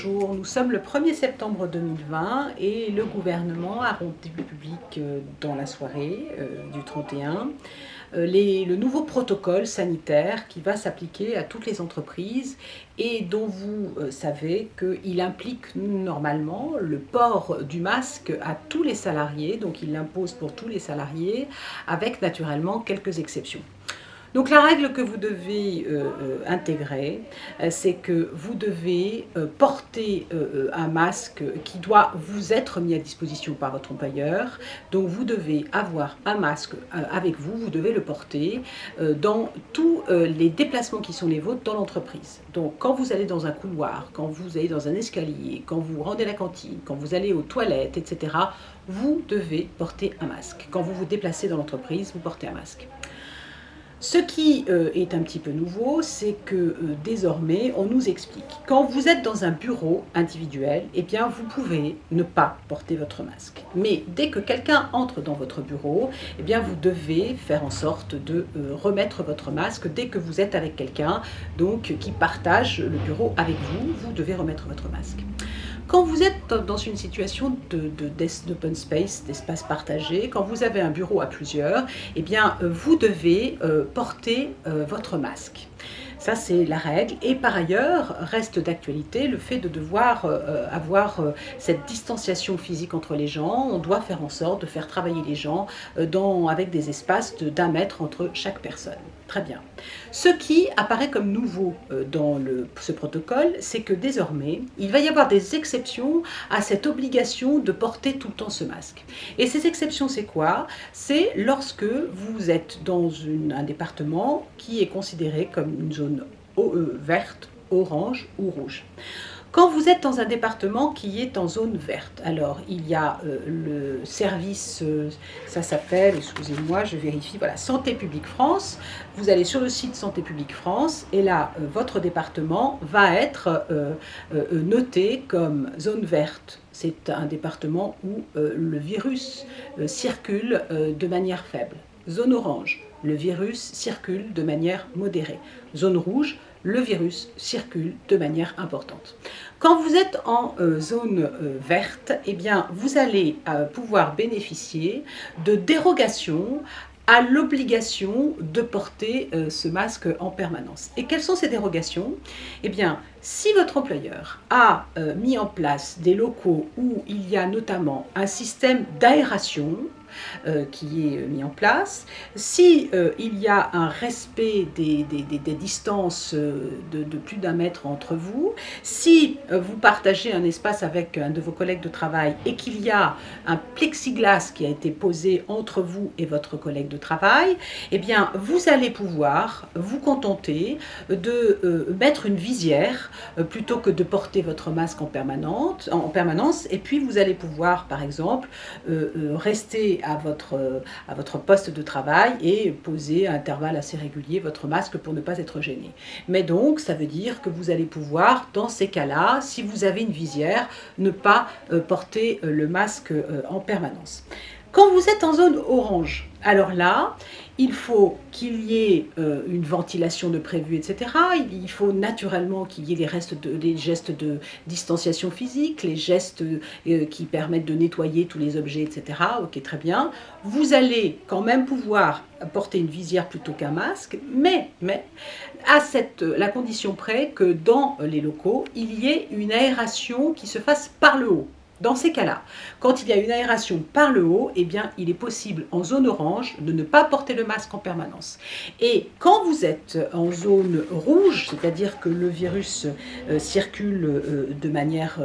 Bonjour, nous sommes le 1er septembre 2020 et le gouvernement a rendu public dans la soirée du 31 le nouveau protocole sanitaire qui va s'appliquer à toutes les entreprises et dont vous savez qu'il implique normalement le port du masque à tous les salariés, donc il l'impose pour tous les salariés avec naturellement quelques exceptions. Donc la règle que vous devez intégrer, c'est que vous devez porter un masque qui doit vous être mis à disposition par votre employeur. Donc vous devez avoir un masque avec vous, vous devez le porter dans tous les déplacements qui sont les vôtres dans l'entreprise. Donc quand vous allez dans un couloir, quand vous allez dans un escalier, quand vous rendez la cantine, quand vous allez aux toilettes, etc., vous devez porter un masque. Quand vous vous déplacez dans l'entreprise, vous portez un masque. Ce qui est un petit peu nouveau, c'est que désormais, on nous explique. Quand vous êtes dans un bureau individuel, eh bien, vous pouvez ne pas porter votre masque. Mais dès que quelqu'un entre dans votre bureau, eh bien, vous devez faire en sorte de remettre votre masque dès que vous êtes avec quelqu'un donc qui partage le bureau avec vous. Vous devez remettre votre masque. Quand vous êtes dans une situation d'open space, d'espace partagé, quand vous avez un bureau à plusieurs, eh bien, vous devez porter votre masque. Ça, c'est la règle. Et par ailleurs, reste d'actualité le fait de devoir avoir cette distanciation physique entre les gens. On doit faire en sorte de faire travailler les gens avec des espaces d'1 mètre entre chaque personne. Très bien. Ce qui apparaît comme nouveau dans ce protocole, c'est que désormais, il va y avoir des exceptions à cette obligation de porter tout le temps ce masque. Et ces exceptions, c'est quoi? C'est lorsque vous êtes dans un département qui est considéré comme une zone verte, orange ou rouge. Quand vous êtes dans un département qui est en zone verte, alors il y a le service, ça s'appelle, excusez-moi, je vérifie, voilà, Santé publique France. Vous allez sur le site Santé publique France et là, votre département va être noté comme zone verte. C'est un département où le virus circule de manière faible. Zone orange, le virus circule de manière modérée. Zone rouge, le virus circule de manière importante. Quand vous êtes en zone verte, eh bien, vous allez pouvoir bénéficier de dérogations à l'obligation de porter ce masque en permanence. Et quelles sont ces dérogations? Eh bien, si votre employeur a mis en place des locaux où il y a notamment un système d'aération, qui est mis en place, si il y a un respect des distances de plus d'1 mètre entre vous, si vous partagez un espace avec un de vos collègues de travail et qu'il y a un plexiglas qui a été posé entre vous et votre collègue de travail, eh bien vous allez pouvoir vous contenter de mettre une visière plutôt que de porter votre masque en permanence, et puis vous allez pouvoir par exemple rester à votre poste de travail et poser à intervalles assez réguliers votre masque pour ne pas être gêné. Mais donc, ça veut dire que vous allez pouvoir, dans ces cas-là, si vous avez une visière, ne pas porter le masque en permanence. Quand vous êtes en zone orange, alors là, il faut qu'il y ait une ventilation de prévu, etc. Il faut naturellement qu'il y ait les gestes de distanciation physique, les gestes qui permettent de nettoyer tous les objets, etc. Ok, très bien. Vous allez quand même pouvoir porter une visière plutôt qu'un masque, mais à la condition près que dans les locaux, il y ait une aération qui se fasse par le haut. Dans ces cas-là, quand il y a une aération par le haut, eh bien, il est possible en zone orange de ne pas porter le masque en permanence. Et quand vous êtes en zone rouge, c'est-à-dire que le virus circule de manière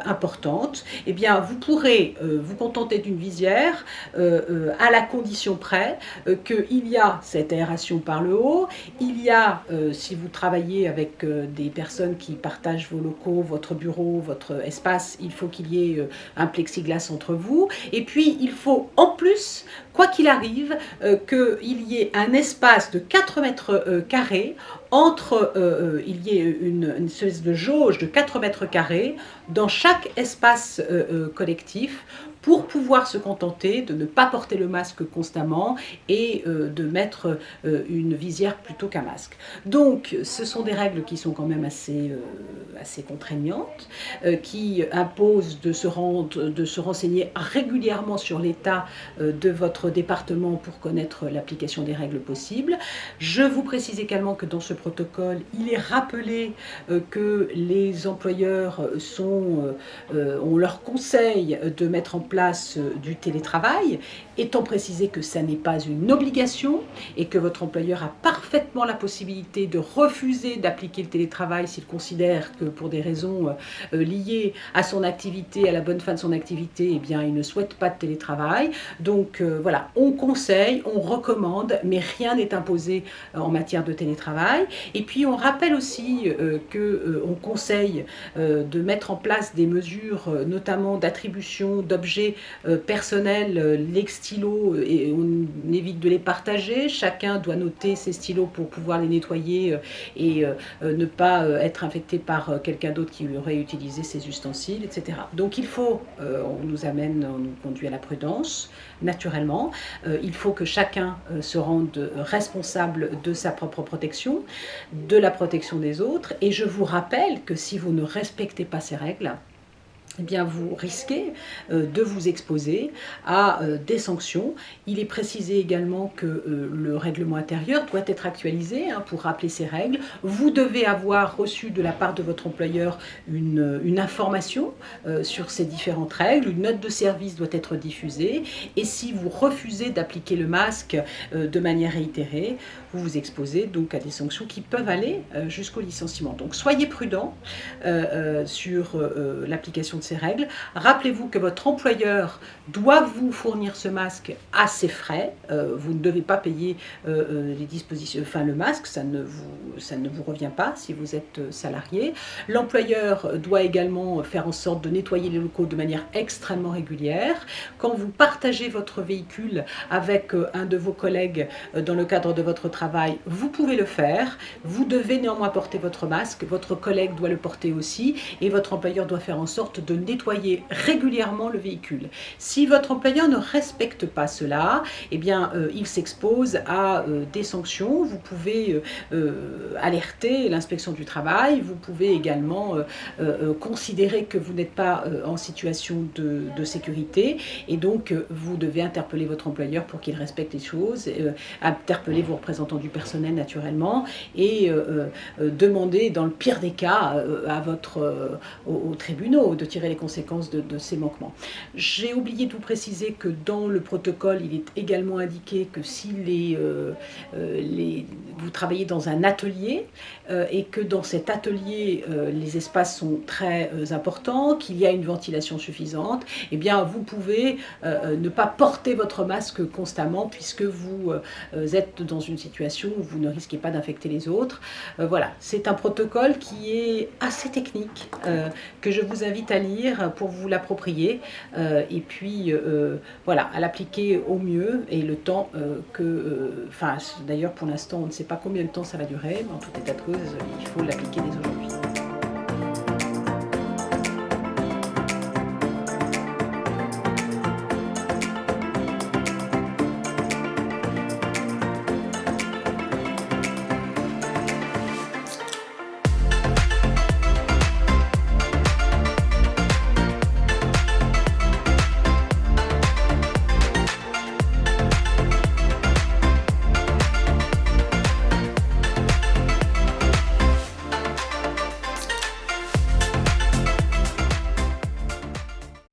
importante, eh bien, vous pourrez vous contenter d'une visière à la condition près qu'il y a cette aération par le haut, il y a, si vous travaillez avec des personnes qui partagent vos locaux, votre bureau, votre espace, il faut qu'il y ait un plexiglas entre vous. Et puis, il faut en plus, quoi qu'il arrive, qu'il y ait un espace de 4 mètres carrés il y ait une espèce de jauge de 4 mètres carrés dans chaque espace collectif pour pouvoir se contenter de ne pas porter le masque constamment et de mettre une visière plutôt qu'un masque. Donc ce sont des règles qui sont quand même assez contraignantes, qui imposent de se renseigner régulièrement sur l'état de votre département pour connaître l'application des règles possibles. Je vous précise également que dans ce protocole, il est rappelé que les employeurs on leur conseille de mettre en place du télétravail, étant précisé que ça n'est pas une obligation et que votre employeur a parfaitement la possibilité de refuser d'appliquer le télétravail s'il considère que pour des raisons liées à son activité, à la bonne fin de son activité, eh bien, il ne souhaite pas de télétravail. Donc voilà, on conseille, on recommande, mais rien n'est imposé en matière de télétravail. Et puis on rappelle aussi qu'on conseille de mettre en place des mesures, notamment d'attribution d'objets personnels, les stylos, et on évite de les partager. Chacun doit noter ses stylos pour pouvoir les nettoyer et ne pas être infecté par quelqu'un d'autre qui aurait utilisé ses ustensiles, etc. Donc il faut, on nous conduit à la prudence, naturellement. Il faut que chacun se rende responsable de sa propre protection, de la protection des autres. Et je vous rappelle que si vous ne respectez pas ces règles, eh bien, vous risquez de vous exposer à des sanctions. Il est précisé également que le règlement intérieur doit être actualisé pour rappeler ces règles. Vous devez avoir reçu de la part de votre employeur une information sur ces différentes règles. Une note de service doit être diffusée. Et si vous refusez d'appliquer le masque de manière réitérée, vous vous exposez donc à des sanctions qui peuvent aller jusqu'au licenciement. Donc soyez prudents sur l'application de ces règles. Rappelez-vous que votre employeur doit vous fournir ce masque à ses frais. Vous ne devez pas payer les dispositions, enfin le masque, ça ne vous revient pas si vous êtes salarié. L'employeur doit également faire en sorte de nettoyer les locaux de manière extrêmement régulière. Quand vous partagez votre véhicule avec un de vos collègues dans le cadre de votre travail, vous pouvez le faire. Vous devez néanmoins porter votre masque, votre collègue doit le porter aussi et votre employeur doit faire en sorte de nettoyer régulièrement le véhicule. Si votre employeur ne respecte pas cela, eh bien, il s'expose à des sanctions. Vous pouvez alerter l'inspection du travail. Vous pouvez également considérer que vous n'êtes pas en situation de sécurité et donc vous devez interpeller votre employeur pour qu'il respecte les choses, interpeller vos représentants du personnel naturellement et demander dans le pire des cas aux tribunaux de tirer les conséquences de ces manquements. J'ai oublié de vous préciser que dans le protocole, il est également indiqué que si vous travaillez dans un atelier et que dans cet atelier, les espaces sont très importants, qu'il y a une ventilation suffisante, eh bien vous pouvez ne pas porter votre masque constamment puisque vous êtes dans une situation où vous ne risquez pas d'infecter les autres. Voilà, c'est un protocole qui est assez technique, que je vous invite à lire pour vous l'approprier et puis voilà, à l'appliquer au mieux et le temps d'ailleurs pour l'instant on ne sait pas combien de temps ça va durer, mais en tout état de cause il faut l'appliquer dès aujourd'hui.